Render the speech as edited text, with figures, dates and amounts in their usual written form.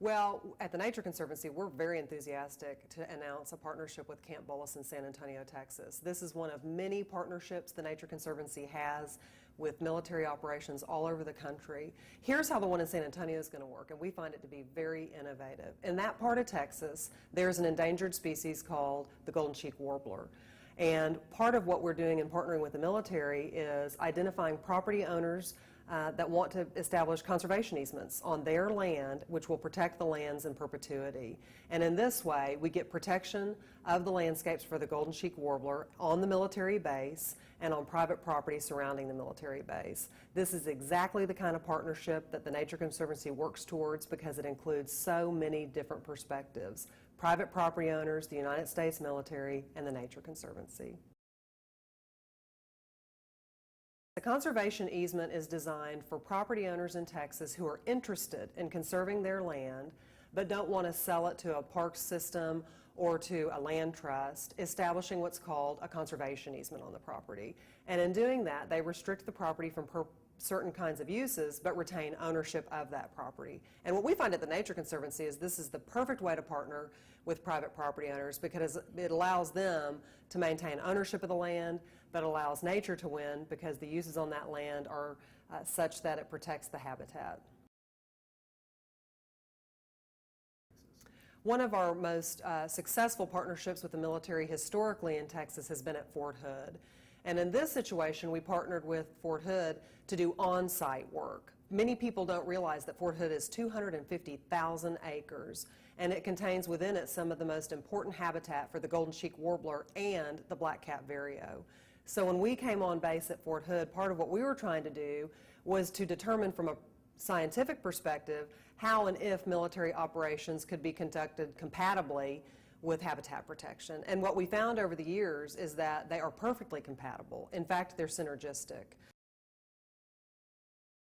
Well, at the Nature Conservancy, we're very enthusiastic to announce a partnership with Camp Bullis in San Antonio, Texas. This is one of many partnerships the Nature Conservancy has with military operations all over the country. Here's how the one in San Antonio is going to work, and we find it to be very innovative. In that part of Texas, there's an endangered species called the golden cheek warbler. And part of what we're doing in partnering with the military is identifying property owners that want to establish conservation easements on their land, which will protect the lands in perpetuity. And in this way, we get protection of the landscapes for the golden cheek warbler on the military base and on private property surrounding the military base. This is exactly the kind of partnership that the Nature Conservancy works towards because it includes so many different perspectives: private property owners, the United States military, and the Nature Conservancy. The conservation easement is designed for property owners in Texas who are interested in conserving their land but don't want to sell it to a park system or to a land trust, establishing what's called a conservation easement on the property. And in doing that, they restrict the property from certain kinds of uses but retain ownership of that property. And what we find at the Nature Conservancy is this is the perfect way to partner with private property owners because it allows them to maintain ownership of the land, but allows nature to win because the uses on that land are such that it protects the habitat. One of our most successful partnerships with the military historically in Texas has been at Fort Hood. And in this situation, we partnered with Fort Hood to do on-site work. Many people don't realize that Fort Hood is 250,000 acres, and it contains within it some of the most important habitat for the golden cheek warbler and the black-cap vireo. So when we came on base at Fort Hood, part of what we were trying to do was to determine from a scientific perspective how and if military operations could be conducted compatibly with habitat protection. And what we found over the years is that they are perfectly compatible. In fact, they're synergistic.